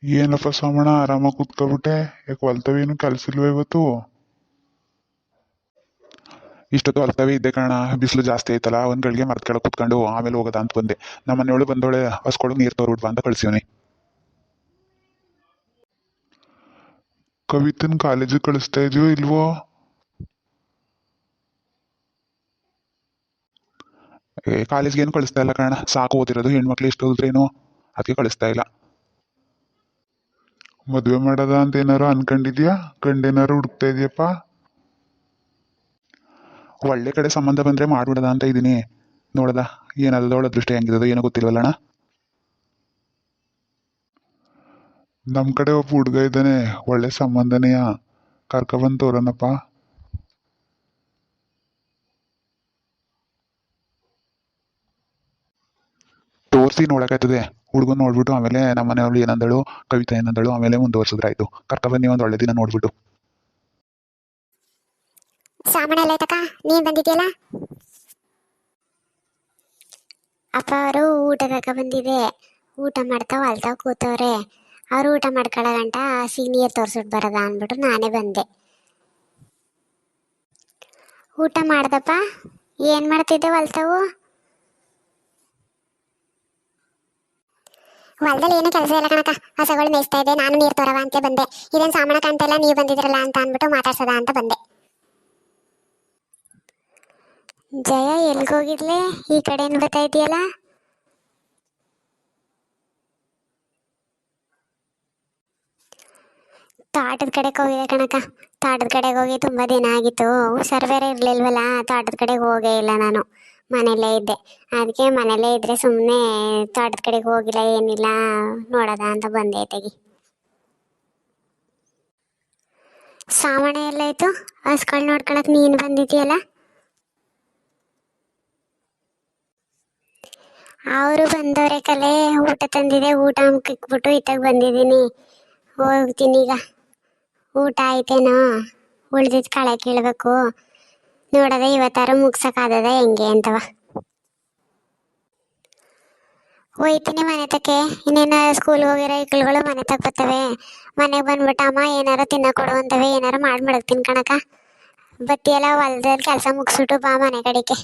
ಏನಪ್ಪ ಸೋಮಣ್ಣ ಆರಾಮಾಗಿ ಕೂತ್ಕೊಬಿಟ್ಟೆ. ಯಾಕೆ ಹೊಲ್ತವೇನು ಕೆಲ್ಸ ಇಲ್ವ ಇವತ್ತು? ಇಷ್ಟೊತ್ತು ಹೊಲ್ತವೇ ಇದ್ದೆ ಕಣ. ಬಿಸಿಲು ಜಾಸ್ತಿ ಐತಲ್ಲ, ಒಂದ್ ಗಳಿಗೆ ಮರದ ಕೆಳಗೆ ಕೂತ್ಕೊಂಡು ಆಮೇಲೆ ಹೋಗೋದ ಅಂತ ಬಂದೆ. ನಮ್ಮ ಮನೆಯೊಳು ಬಂದೋಳೆ, ಹಸ್ಕೊಳಗ್ ನೀರು ತೋರ್ಬಿಡ್ಬಾ ಅಂತ ಕಳ್ಸಿವ್ನಿ. ಕವಿತನ್ ಕಾಲೇಜಿಗೆ ಕಳಿಸ್ತಾ ಇದೆಯೋ ಇಲ್ವೋ? ಕಾಲೇಜ್ಗೆ ಏನು ಕಳಿಸ್ತಾ ಇಲ್ಲ ಕಣ, ಸಾಕು ಓದಿರೋದು. ಹೆಣ್ಮಕ್ಳು ಎಷ್ಟು ಓದಿದ್ರೇನು, ಅದಕ್ಕೆ ಕಳಿಸ್ತಾ ಇಲ್ಲ. ಮದ್ವೆ ಮಾಡದ ಅಂತ ಏನಾರು ಅನ್ಕೊಂಡಿದ್ಯಾ? ಗಂಡೇನಾರು ಹುಡುಕ್ತಾ ಇದೆಯಪ್ಪ? ಒಳ್ಳೆ ಕಡೆ ಸಂಬಂಧ ಬಂದ್ರೆ ಮಾಡ್ಬಿಡದ ಅಂತ ಇದೀನಿ. ನೋಡದ ಏನಾದದ, ಅವಳ ಅದೃಷ್ಟ ಹೆಂಗಿದದ ಏನೋ ಗೊತ್ತಿಲ್ವಲ್ಲಣ್ಣ. ನಮ್ ಕಡೆ ಒಬ್ಬ ಹುಡುಗ ಇದ್ದಾನೆ, ಒಳ್ಳೆ ಸಂಬಂಧನೆಯ. ಕರ್ಕೊಬಂದು ತೋರನಪ್ಪ. ತೋರಿಸಿ ನೋಡಕ್ಕಾಯ್ತದೆ. ಹುಡುಗನ್ ನೋಡ್ಬಿಟ್ಟು ಆಮೇಲೆ ನಮ್ಮ ಮನೆಯವ್ಳು ಏನಂದಳು, ಕವಿತಾ ಏನಂದಳು, ಆಮೇಲೆ ಮುಂದುವರ್ಸಿದ್ರಾಯ್ತು. ಕರ್ಕೊಬನ್ನಿ ಒಂದ್ ಒಳ್ಳೆ ದಿನ ನೋಡ್ಬಿಟ್ಟು. ಸಾಮಾನ ಎಲ್ಲ ಐತಕ್ಕ, ನೀನ್ ಬಂದಿದ್ಯಲ್ಲ. ಅಪ್ಪ ಅವರು ಊಟ ಬಂದಿದೆ. ಊಟ ಮಾಡ್ತಾವ ಅಲ್ತಾವ್ ಕೂತವ್ರೆ. ಅವ್ರು ಊಟ ಮಾಡ್ಕೊಳ್ಳೋ ಗಂಟ ಸೀನಿಯರ್ ತೋರ್ಸಿಟ್ ಬರದ ಅಂದ್ಬಿಟ್ಟು ನಾನೇ ಬಂದೆ. ಊಟ ಮಾಡ್ದಪ್ಪ. ಏನ್ ಮಾಡ್ತಿದ್ದೆ ಹೊಲ್ತಾವು? ಹೊಲದಲ್ಲಿ ಏನು ಕೆಲಸ ಇಲ್ಲ ಕಣಕ, ಹಸಗಳು ಮೇಯಿಸ್ತಾ ಇದೆ. ನಾನು ನೀರು ತೋರವ ಅಂತ ಬಂದೆ. ಇದೇನ್ ಸಾಮಾನ ಕಾಣ್ತಾ ಇಲ್ಲ, ನೀವು ಬಂದಿದ್ರಲ್ಲ ಅಂತ ಅಂದ್ಬಿಟ್ಟು ಮಾತಾಡ್ಸದ ಅಂತ ಬಂದೆ. ಜಯ ಎಲ್ಗೋಗಿದ್ಲೆ? ಈ ಕಡೆ ಏನ್ ಬರ್ತಾ ಇದೆಯಲ್ಲ? ತೋಟದ ಕಡೆಗೆ ಹೋಗಿದೆ ಕಣಕ. ತೋಟದ ಕಡೆಗೆ ಹೋಗಿ ತುಂಬಾ ದಿನ ಆಗಿತ್ತು. ಹುಷಾರ್ ಬೇರೆ ಇರ್ಲಿಲ್ವಲ್ಲ, ತೋಟದ ಕಡೆಗೆ ಹೋಗೇ ಇಲ್ಲ ನಾನು. ಮನೆಯಲ್ಲೇ ಇದ್ದೆ. ಅದಕ್ಕೆ ಮನೆಯಲ್ಲೇ ಇದ್ರೆ ಸುಮ್ಮನೆ ತೋಟದ ಕಡೆಗೆ ಹೋಗಿಲ್ಲ, ಏನಿಲ್ಲ ನೋಡೋದ ಅಂತ ಬಂದೆ ತೆಗಿ. ಸಾಮಾನ ಎಲ್ಲ ಆಯ್ತು, ಹಸ್ಗಳು ನೋಡ್ಕೊಳಕ್ ನೀನು ಬಂದಿದ್ಯಲ್ಲ. ಅವರು ಬಂದವ್ರೆ ಕಲೆ. ಊಟ ತಂದಿದೆ, ಊಟ ಮುಕ್ಕಿಕ್ಬಿಟ್ಟು ಇತ್ತಾಗ ಬಂದಿದ್ದೀನಿ. ಹೋಗ್ತೀನಿ ಈಗ. ಊಟ ಆಯ್ತೇನೋ? ಉಳ್ದಿದ್ ಕಳೆ ಕೀಳ್ಬೇಕು. ನೋಡದೆ ಇವತ್ತಾರು ಮುಗ್ಸಕ್ಕಾದದ ಹೆಂಗೆ ಅಂತವ. ಹೋಯ್ತೀನಿ ಮನೆ ತಕ್ಕೆ. ಇನ್ನೇನ ಸ್ಕೂಲ್ ಹೋಗಿರೋ ಇಕ್ಳುಗಳು ಮನೆ ತಕ್ಕ ಬರ್ತವೆ. ಮನೆಗೆ ಬಂದ್ಬಿಟ್ಟು ಅಮ್ಮ ಏನಾರು ತಿನ್ನಕ್ ಕೊಡು ಅಂತವೆ. ಏನಾರು ಮಾಡಿ ಮಡಗ್ತೀನಿ ಕಣಕ. ಬತ್ತಿಯೆಲ್ಲ ಹೊಲದಲ್ಲಿ ಕೆಲಸ ಮುಗಿಸ್ಬಿಟ್ಟು ಬಾ ಮನೆ ಕಡೆಗೆ.